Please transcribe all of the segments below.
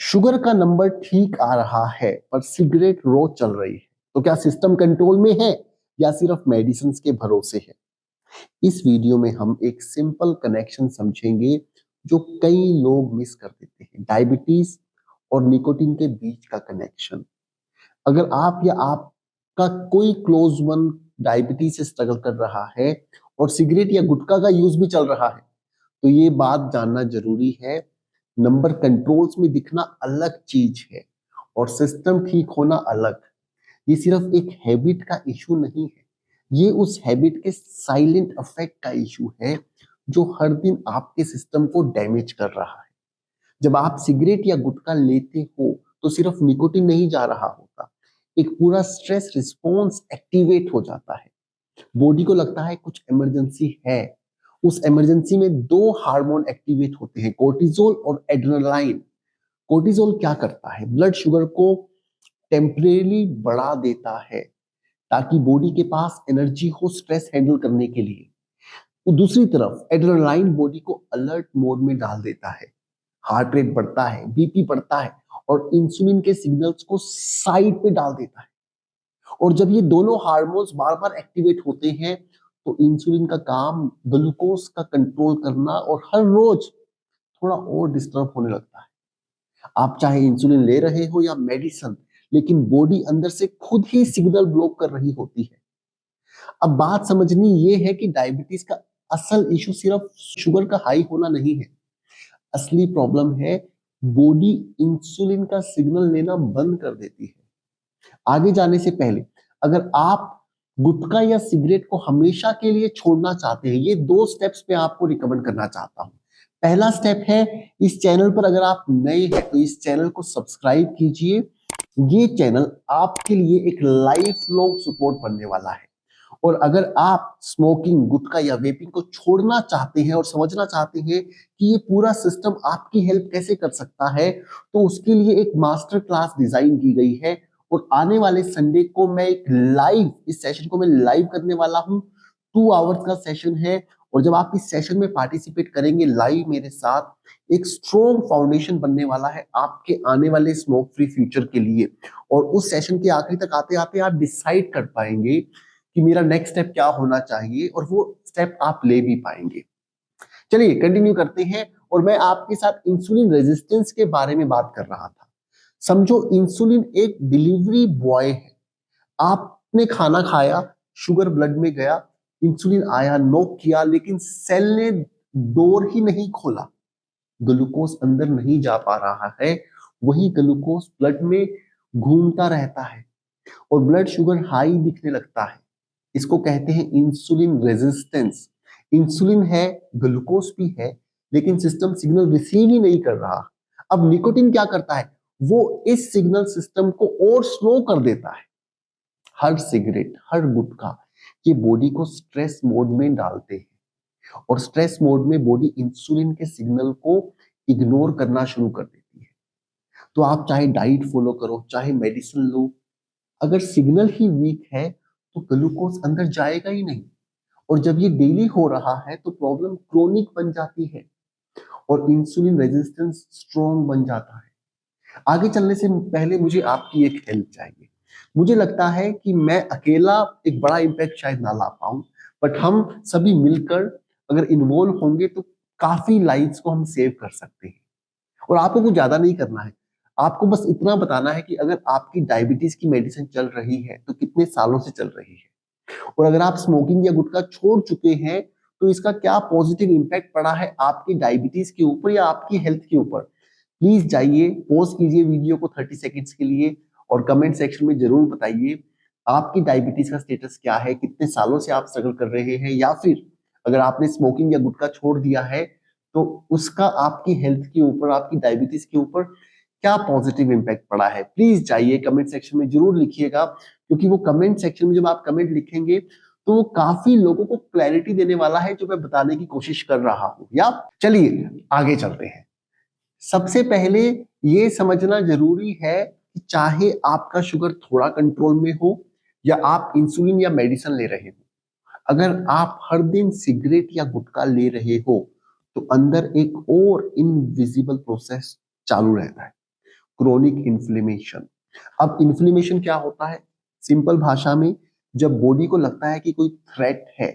Sugar का number ठीक आ रहा है पर सिगरेट रोज चल रही है, तो क्या सिस्टम कंट्रोल में है या सिर्फ मेडिसिन के भरोसे है? इस वीडियो में हम एक सिंपल कनेक्शन समझेंगे जो कई लोग मिस कर देते हैं, डायबिटीज और निकोटीन के बीच का कनेक्शन। अगर आप या आपका कोई क्लोज वन डायबिटीज से स्ट्रगल कर रहा है और सिगरेट या गुटखा का यूज भी चल रहा है, तो ये बात जानना जरूरी है। नंबर कंट्रोल्स में दिखना अलग चीज है और सिस्टम ठीक होना अलग। ये सिर्फ एक हैबिट का इशू नहीं है, ये उस हैबिट के साइलेंट इफेक्ट का इशू है जो हर दिन आपके सिस्टम को डैमेज कर रहा है। जब आप सिगरेट या गुटखा लेते हो तो सिर्फ निकोटीन नहीं जा रहा होता, एक पूरा स्ट्रेस रिस्पॉन्स एक्टिवेट हो जाता है। बॉडी को लगता है कुछ इमरजेंसी है। उस इमरजेंसी में दो हार्मोन एक्टिवेट होते हैं, कोर्टिजोल और एड्रेनालाइन। कोर्टिजोल क्या करता है? ब्लड शुगर को टेम्परेली बढ़ा देता है ताकि बॉडी के पास एनर्जी हो स्ट्रेस हैंडल करने के लिए। तो दूसरी तरफ एड्रेनालाइन बॉडी को अलर्ट मोड में डाल देता है, हार्ट रेट बढ़ता है, बीपी बढ़ता है और इंसुलिन के सिग्नल्स को साइड पे डाल देता है। और जब ये दोनों हार्मोन्स बार बार एक्टिवेट होते हैं तो इंसुलिन का काम ग्लूकोज का कंट्रोल करना और हर रोज थोड़ा और डिस्टर्ब होने लगता है। आप चाहे इंसुलिन ले रहे हो या मेडिसिन, लेकिन बॉडी अंदर से खुद ही सिग्नल ब्लॉक कर रही होती है। अब बात समझनी ये है कि डायबिटीज का असल इशू सिर्फ शुगर का हाई होना नहीं है। असली प्रॉब्लम है बॉडी इंसुलिन का सिग्नल लेना बंद कर देती है। आगे जाने से पहले, अगर आप गुटखा या सिगरेट को हमेशा के लिए छोड़ना चाहते हैं, ये दो स्टेप्स पे आपको रिकमेंड करना चाहता हूं। पहला स्टेप है, इस चैनल पर अगर आप नए हैं तो इस चैनल को सब्सक्राइब कीजिए। ये चैनल आपके लिए एक लाइफ लॉन्ग सपोर्ट बनने वाला है। और अगर आप स्मोकिंग, गुटखा या वेपिंग को छोड़ना चाहते हैं और समझना चाहते हैं कि ये पूरा सिस्टम आपकी हेल्प कैसे कर सकता है, तो उसके लिए एक मास्टर क्लास डिजाइन की गई है। और आने वाले संडे को मैं एक लाइव, इस सेशन को मैं लाइव करने वाला हूं। 2 आवर्स का सेशन है और जब आप इस सेशन में पार्टिसिपेट करेंगे लाइव मेरे साथ, एक स्ट्रॉन्ग फाउंडेशन बनने वाला है आपके आने वाले स्मोक फ्री फ्यूचर के लिए। और उस सेशन के आखिरी तक आते आते आप डिसाइड कर पाएंगे कि मेरा नेक्स्ट स्टेप क्या होना चाहिए और वो स्टेप आप ले भी पाएंगे। चलिए कंटिन्यू करते हैं। और मैं आपके साथ इंसुलिन रेजिस्टेंस के बारे में बात कर रहा था। समझो इंसुलिन एक डिलीवरी बॉय है। आपने खाना खाया, शुगर ब्लड में गया, इंसुलिन आया, नॉक किया, लेकिन सेल ने डोर ही नहीं खोला। ग्लूकोज अंदर नहीं जा पा रहा है। वही ग्लूकोज ब्लड में घूमता रहता है और ब्लड शुगर हाई दिखने लगता है। इसको कहते हैं इंसुलिन रेजिस्टेंस। इंसुलिन है, ग्लूकोज भी है, लेकिन सिस्टम सिग्नल रिसीव ही नहीं कर रहा। अब निकोटीन क्या करता है? वो इस सिग्नल सिस्टम को और स्लो कर देता है। हर सिगरेट, हर गुटखा ये बॉडी को स्ट्रेस मोड में डालते हैं और स्ट्रेस मोड में बॉडी इंसुलिन के सिग्नल को इग्नोर करना शुरू कर देती है। तो आप चाहे डाइट फॉलो करो, चाहे मेडिसिन लो, अगर सिग्नल ही वीक है तो ग्लूकोज अंदर जाएगा ही नहीं। और जब ये डेली हो रहा है तो प्रॉब्लम क्रोनिक बन जाती है और इंसुलिन रेजिस्टेंस स्ट्रॉन्ग बन जाता है। आगे चलने से पहले मुझे आपकी एक हेल्प चाहिए। मुझे लगता है कि मैं अकेला एक बड़ा इम्पैक्ट शायद ना ला पाऊं, बट हम सभी मिलकर अगर इन्वॉल्व होंगे तो काफी लाइव्स को हम सेव कर सकते हैं। और आपको कुछ ज्यादा नहीं करना है, आपको बस इतना बताना है कि अगर आपकी डायबिटीज की मेडिसिन चल रही है तो कितने सालों से चल रही है, और अगर आप स्मोकिंग या गुटखा छोड़ चुके हैं तो इसका क्या पॉजिटिव इंपैक्ट पड़ा है आपकी डायबिटीज के ऊपर या आपकी हेल्थ के ऊपर। प्लीज जाइए, पॉज कीजिए वीडियो को 30 सेकेंड्स के लिए और कमेंट सेक्शन में जरूर बताइए आपकी डायबिटीज का स्टेटस क्या है, कितने सालों से आप स्ट्रगल कर रहे हैं, या फिर अगर आपने स्मोकिंग या गुटखा छोड़ दिया है तो उसका आपकी हेल्थ के ऊपर, आपकी डायबिटीज के ऊपर क्या पॉजिटिव इंपैक्ट पड़ा है। प्लीज जाइए कमेंट सेक्शन में जरूर लिखिएगा, क्योंकि वो कमेंट सेक्शन में जब आप कमेंट लिखेंगे तो वो काफी लोगों को क्लैरिटी देने वाला है जो मैं बताने की कोशिश कर रहा हूं। या चलिए आगे चलते हैं। सबसे पहले ये समझना जरूरी है कि चाहे आपका शुगर थोड़ा कंट्रोल में हो या आप इंसुलिन या मेडिसिन ले रहे हो, अगर आप हर दिन सिगरेट या गुटखा ले रहे हो तो अंदर एक और इनविजिबल प्रोसेस चालू रहता है। Chronic inflammation. अब इन्फ्लेमेशन क्या होता है? सिंपल भाषा में, जब बॉडी को लगता है कि कोई थ्रेट है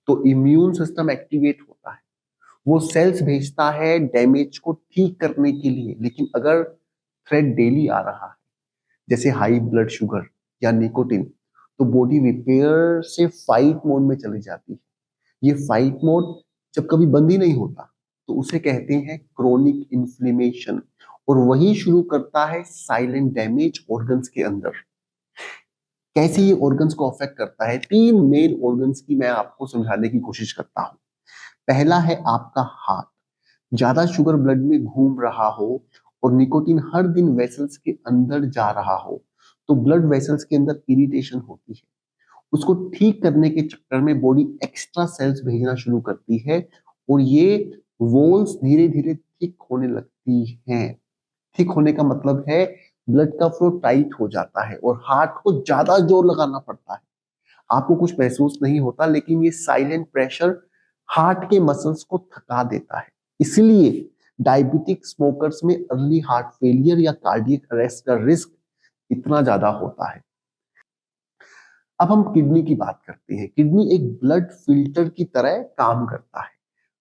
तो इम्यून सिस्टम एक्टिवेट होता है, वो सेल्स भेजता है डैमेज को ठीक करने के लिए। लेकिन अगर थ्रेट डेली आ रहा है, जैसे हाई ब्लड शुगर या निकोटिन, तो बॉडी रिपेयर से फाइट मोड में चली जाती है। ये फाइट मोड जब कभी बंद ही नहीं होता तो उसे कहते हैं क्रोनिक इन्फ्लेमेशन, और वही शुरू करता है साइलेंट डैमेज ऑर्गन्स के अंदर। कैसे ये ऑर्गन्स को अफेक्ट करता है? 3 मेन ऑर्गन्स की मैं आपको समझाने की कोशिश करता हूं। पहला है आपका हार्ट। ज्यादा शुगर ब्लड में घूम रहा हो और निकोटीन हर दिन वेसल्स के अंदर जा रहा हो तो ब्लड वेसल्स के अंदर इरिटेशन होती है। उसको ठीक करने के चक्कर में बॉडी एक्स्ट्रा सेल्स भेजना शुरू करती है और ये वॉल्स धीरे धीरे थिक होने लगती हैं। थिक होने का मतलब है ब्लड का फ्लो टाइट हो जाता है और हार्ट को ज्यादा जोर लगाना पड़ता है। आपको कुछ महसूस नहीं होता, लेकिन ये साइलेंट प्रेशर हार्ट के मसल्स को थका देता है। इसलिए डायबिटिक स्मोकर्स में अर्ली हार्ट फेलियर या कार्डियक अरेस्ट का रिस्क इतना ज्यादा होता है। अब हम किडनी की बात करते हैं। किडनी एक ब्लड फिल्टर की तरह काम करता है,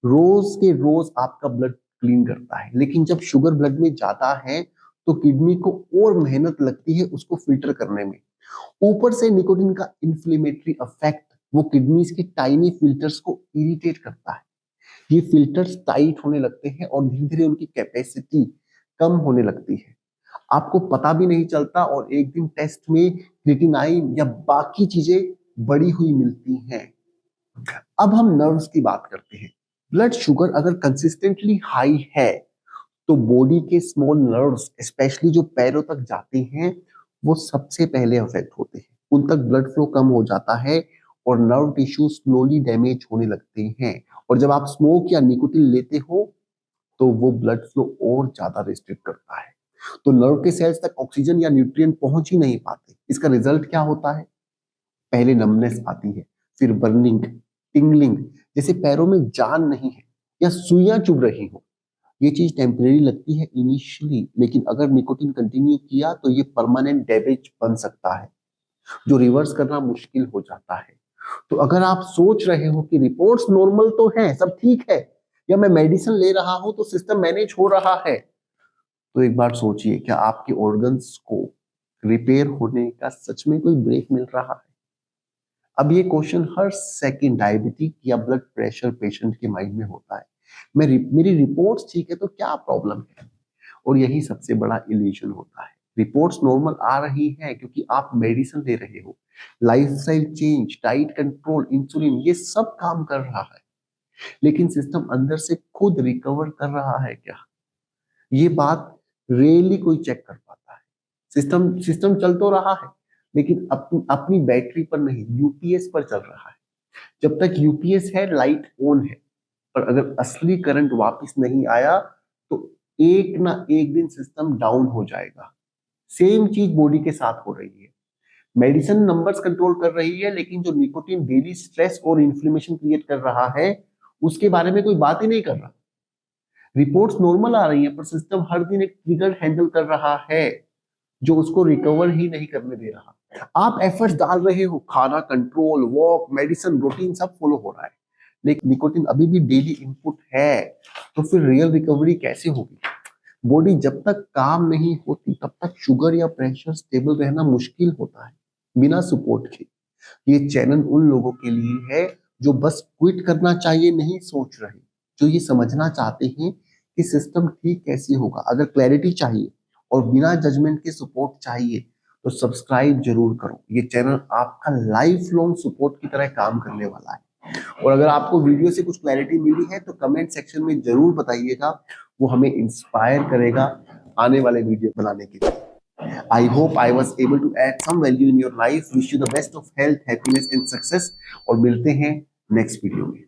रोज के रोज आपका ब्लड क्लीन करता है। लेकिन जब शुगर ब्लड में ज्यादा है तो किडनी को और मेहनत लगती है उसको फिल्टर करने में। ऊपर से निकोटीन का इन्फ्लेमेटरी इफेक्ट वो किडनीज के टाइनी फिल्टर्स को इरिटेट करता है। ये फिल्टर्स टाइट होने लगते हैं और धीरे धीरे उनकी कैपेसिटी कम होने लगती है। आपको पता भी नहीं चलता और एक दिन टेस्ट में क्रिएटिनाइन या बाकी चीजें बढ़ी हुई मिलती हैं। अब हम नर्व्स की बात करते हैं। ब्लड शुगर अगर कंसिस्टेंटली हाई है तो बॉडी के स्मॉल नर्व्स, स्पेशली जो पैरों तक जाते हैं, वो सबसे पहले अफेक्ट होते हैं। उन तक ब्लड फ्लो कम हो जाता है और नर्व टिश्यू स्लोली डैमेज होने लगते हैं। और जब आप स्मोक या निकोटीन लेते हो तो वो ब्लड फ्लो और ज्यादा रिस्ट्रिक्ट करता है, तो नर्व के सेल्स तक ऑक्सीजन या न्यूट्रिएंट पहुंच ही नहीं पाते। इसका रिजल्ट क्या होता है? पहले नमनेस आती है, फिर बर्निंग, टिंगलिंग, जैसे पैरों में जान नहीं है या सुइयां चुभ रही हो। ये चीज टेम्परेरी लगती है इनिशियली, लेकिन अगर निकोटीन कंटिन्यू किया तो ये परमानेंट डैमेज बन सकता है, जो रिवर्स करना मुश्किल हो जाता है। तो अगर आप सोच रहे हो कि रिपोर्ट्स नॉर्मल तो हैं, सब ठीक है, या मैं मेडिसिन ले रहा हूं तो सिस्टम मैनेज हो रहा है, तो एक बार सोचिए, क्या आपके ऑर्गन्स को रिपेयर होने का सच में कोई ब्रेक मिल रहा है? अब ये क्वेश्चन हर सेकंड डायबिटिक या ब्लड प्रेशर पेशेंट के माइंड में होता है। मेरी रिपोर्ट्स ठीक है तो क्या प्रॉब्लम है? और यही सबसे बड़ा इल्यूजन होता है। रिपोर्ट्स नॉर्मल आ रही है क्योंकि आप मेडिसिन ले रहे हो, lifestyle change, diet control, insulin, ये सब काम कर रहा है। लेकिन सिस्टम अंदर से खुद रिकवर कर रहा है क्या? ये बात रेयरली कोई चेक कर पाता है। सिस्टम सिस्टम चल तो रहा है, लेकिन अपनी बैटरी पर नहीं, यूपीएस पर चल रहा है। जब तक यूपीएस है लाइट ऑन है, पर अगर असली करंट वापस नहीं आया तो एक ना एक दिन सिस्टम डाउन हो जाएगा। सेम चीज बॉडी के साथ हो रही है। मेडिसिन नंबर्स कंट्रोल कर रही है, लेकिन जो निकोटीन डेली स्ट्रेस और इन्फ्लेमेशन क्रिएट कर रहा है उसके बारे में कोई बात ही नहीं कर रहा। रिपोर्ट्स नॉर्मल आ रही हैं, पर सिस्टम हर दिन एक ट्रिगर हैंडल कर रहा है जो उसको रिकवर ही नहीं करने दे रहा। आप एफर्ट्स डाल रहे हो, खाना कंट्रोल, वॉक, मेडिसिन, रूटीन सब फॉलो हो रहा है, लेकिन निकोटीन अभी भी डेली इनपुट है, तो फिर रियल रिकवरी कैसे होगी? बॉडी जब तक काम नहीं होती तब तक शुगर या प्रेशर स्टेबल रहना मुश्किल होता है बिना सपोर्ट के। ये चैनल उन लोगों के लिए है जो बस क्विट करना चाहिए नहीं सोच रहे, जो ये समझना चाहते हैं कि सिस्टम ठीक कैसे होगा। अगर क्लैरिटी चाहिए और बिना जजमेंट के सपोर्ट चाहिए तो सब्सक्राइब जरूर करो। ये चैनल आपका लाइफ लॉन्ग सपोर्ट की तरह काम करने वाला है। और अगर आपको वीडियो से कुछ क्लैरिटी मिली है तो कमेंट सेक्शन में जरूर बताइएगा, वो हमें इंस्पायर करेगा आने वाले वीडियो बनाने के लिए। I hope I was able to add some value in your life. Wish you the best of health, happiness and success और मिलते हैं नेक्स्ट वीडियो में।